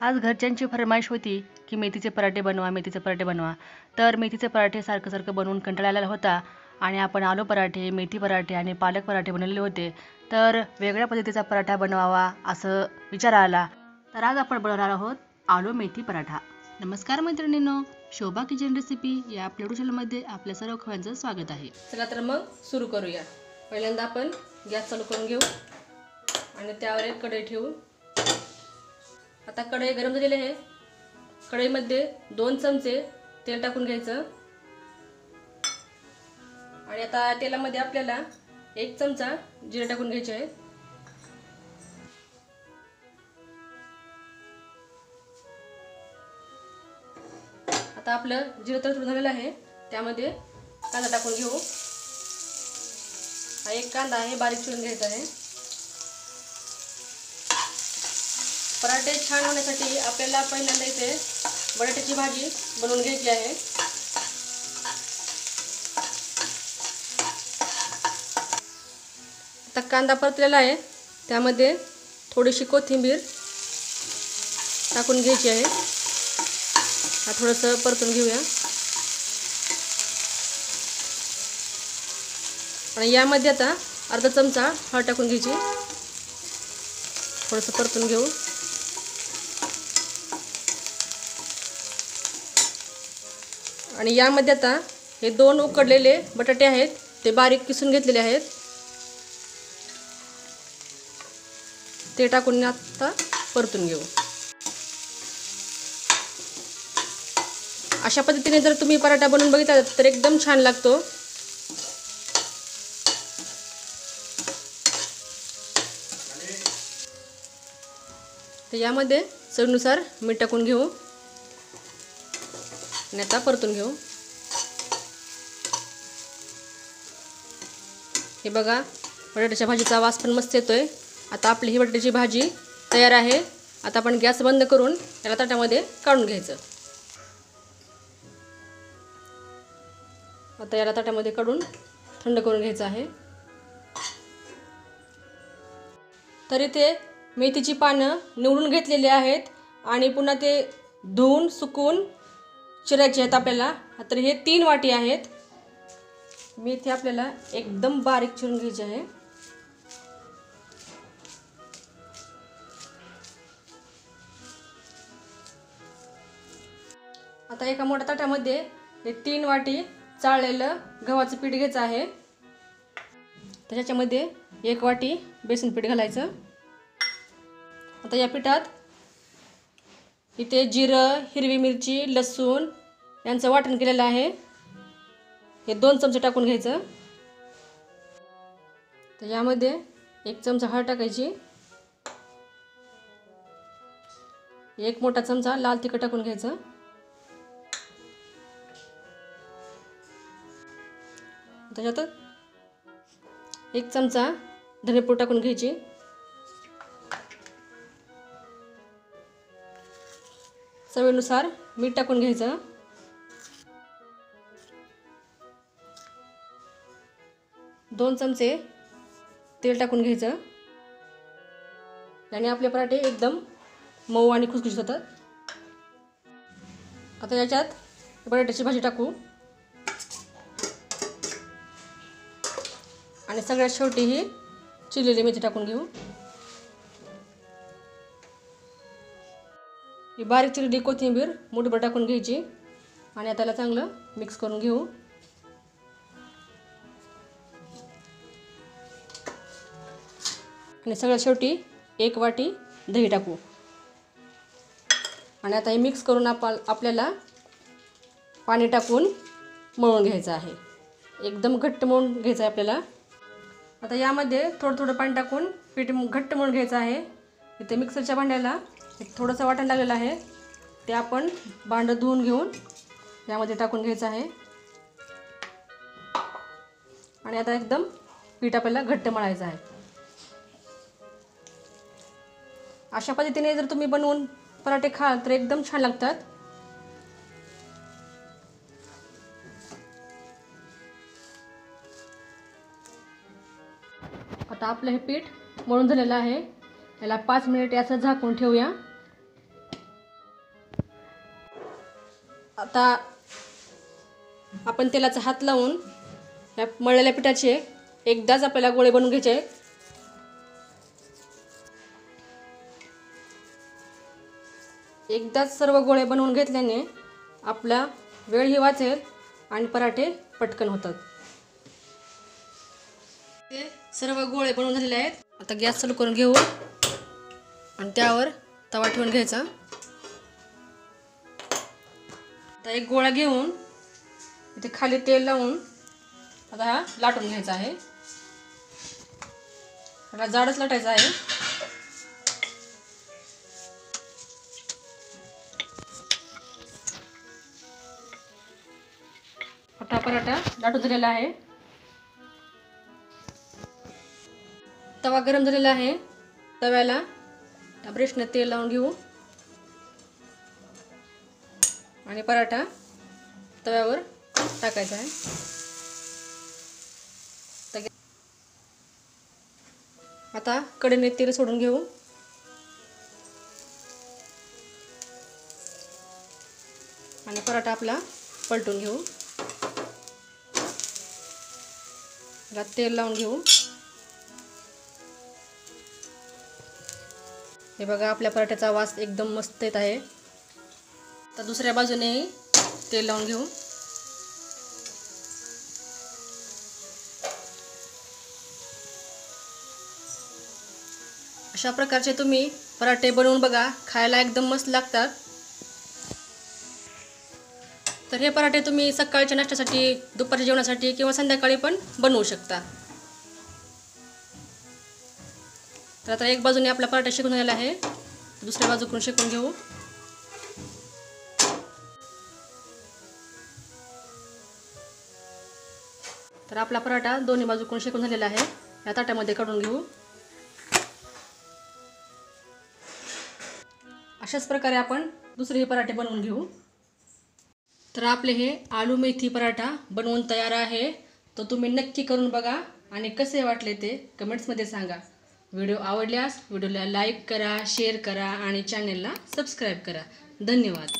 आज घरच्यांची फरमाईश होती की मेथीचे पराठे बनवा, मेथीचे पराठे बनवा. तर मेथीचे पराठे सारखं सारखं बनवून कंटाळा आलेला होता आणि आपण आलू पराठे, मेथी पराठे आणि पालक पराठे बनवलेले होते. तर वेगळ्या पद्धतीचा पराठा बनवावा असं विचार आला. तर आज आपण बनवणार आहोत आलू मेथी पराठा. नमस्कार मैत्रिणींनो, शोभा किचन रेसिपी या आपल्या युट्यूब चॅनलमध्ये आपल्या सर्व खवयांचं स्वागत आहे. चला तर मग सुरू करूया. पहिल्यांदा आपण गॅस चालू करून घेऊ आणि त्यावर एक कढई ठेवू. आता कढई गरम झालेली आहे. कढईमध्ये 2 चमचे तेल टाकून घ्यायचं आणि आता तेलामध्ये आपल्याला 1 चमचा जिरे टाकून घ्यायचे आहे. आता आपलं जिरे तडतडून झालेलं आहे. त्यामध्ये कांदा टाकून घेऊ. हा एक कांदा आहे, बारीक चिरून घ्यायचा आहे. पराठे छान होण्यासाठी आपल्याला पहिल्यांदा इथे बटाट्याची भाजी बनवून घ्यायची आहे. आता कांदा परतलेला आहे. त्यामध्ये थोडीशी कोथिंबीर टाकून घ्यायची आहे. हा थोडंसं परतून घेऊया आणि यामध्ये आता अर्धा चमचा हळद टाकून घ्यायची. थोडंसं परतून घेऊ. आणि यामध्ये आता हे 2 उकडलेले बटाटे आहेत, ते बारीक किसून घेतलेले आहेत, ते टाकून आता परतून घेऊ. अशा पद्धतीने जर तुम्ही पराठा बनवून बघितला तर एकदम छान लागतो. तर यामध्ये चवीनुसार मीठ टाकून घेऊ आणि आता परतून घेऊ. हे बघा, बटाट्याच्या भाजीचा वास पण मस्त येतोय. आता आपली ही बटाट्याची भाजी तयार आहे. आता आपण गॅस बंद करून याला ताटामध्ये काढून घ्यायचं. आता याला ताटामध्ये काढून थंड करून घ्यायचं आहे. तर इथे मेथीची पानं निवडून घेतलेली आहेत आणि पुन्हा ते धुवून सुकवून चिरायचे आहेत आपल्याला. तर हे 3 वाटी आहेत. मेथी आपल्याला एकदम बारीक चिरून घ्यायची आहे. आता एका मोठ्या ताटामध्ये हे 3 वाटी चाळलेलं गव्हाचं पीठ घ्यायचं आहे. त्याच्यामध्ये 1 वाटी बेसन पीठ घालायचं. आता या पिठात इथे जिरं, हिरवी मिरची, लसूण यांचं वाटण केलेलं आहे. हे 2 चमचे टाकून घ्यायचं. तर यामध्ये 1 चमचा हळद टाकायची. 1 मोठा चमचा लाल तिखट टाकून घ्यायचं. त्याच्यात 1 चमचा धनेपूड टाकून घ्यायची. चवीनुसार मीठ टाकून घ्यायचं. दोन चमचे तेल टाकून घ्यायचं. याने आपले पराठे एकदम मऊ आणि खुसखुशीत होतात. आता याच्यात बटाट्याची भाजी टाकू आणि सगळ्यात शेवटी ही चिरलेली मेथी टाकून घेऊ. ही बारीक चिरलेली कोथिंबीर मुठभर टाकून घ्यायची आणि आता त्याला चांगलं मिक्स करून घेऊ. आणि सगळ्यात शेवटी 1 वाटी दही टाकू आणि आता हे मिक्स करून आपल्याला पाणी टाकून मळून घ्यायचं आहे. एकदम घट्ट मळून घ्यायचं आहे आपल्याला. आता यामध्ये थोडं थोडं पाणी टाकून पीठ घट्ट मळून घ्यायचं आहे. इथे मिक्सरच्या भांड्याला थोडंसं वाटण लागलेलं आहे, ते आपण भांडं धुवून घेऊन यामध्ये टाकून घ्यायचं आहे. आणि आता एकदम पीठ आपल्याला घट्ट मळायचं आहे. अशा पद्धतीने जर तुम्ही बनवून पराठे खाल तर एकदम छान लागतात. आता आपलं हे पीठ मळून झालेलं आहे. याला 5 मिनिट याचं झाकून ठेवूया. आता आपण तेलाचा हात लावून या मळलेल्या पिठाचे एकदाच आपल्याला गोळे बनवून घ्यायचे आहेत. एकदाच सर्व गोळे बनवून घेतल्याने आपला वेळही वाचेल आणि पराठे पटकन होतात. ते सर्व गोळे बनवून झालेले आहेत. आता गॅस चालू करून घेऊ आणि त्यावर तवा ठेवून घ्यायचा. आता एक गोळा घेऊन इथे खाली तेल लावून आता हा लाटून घ्यायचा आहे. त्याला जाडच लाटायचा आहे. आता पराठा लाटून झालेला आहे. तवा गरम झालेला आहे. तव्याला त्या ब्रशने तेल लावून घेऊ आणि पराठा तव्यावर टाकायचा आहे. आता कढईने तेल सोडून घेऊ. आणि पराठा आपला पलटून घेऊ. त्याला तेल लावून घेऊ. हे बघा आपल्या पराठ्याचा वास एकदम मस्त येत आहे. आता दुसऱ्या बाजूने तेल लावून घेऊ. अशा प्रकारचे तुम्ही पराठे बनवून बघा, खायला एकदम मस्त लागतात. तर हे पराठे तुम्ही सकाळच्या नाश्त्यासाठी, दुपारच्या जेवणासाठी किंवा संध्याकाळी पण बनवू शकता. तर आता एक बाजूने आपला पराठा शेकून झालेला आहे. दुसऱ्या बाजूकडून शेकून घेऊ. तर आपला पराठा दोन्ही बाजूकडून शेकून झालेला आहे. या ताटामध्ये काढून घेऊ. अशाच प्रकारे आपण दुसरे पराठे बनवून घेऊ. तर आपले हे आलू मेथी पराठा बनवून तयार आहे. तो तुम्ही नक्की करून बघा आणि कसे वाटले ते कमेंट्समध्ये सांगा. व्हिडिओ आवडल्यास व्हिडिओला लाईक करा, शेअर करा आणि चॅनेलला सबस्क्राईब करा. धन्यवाद.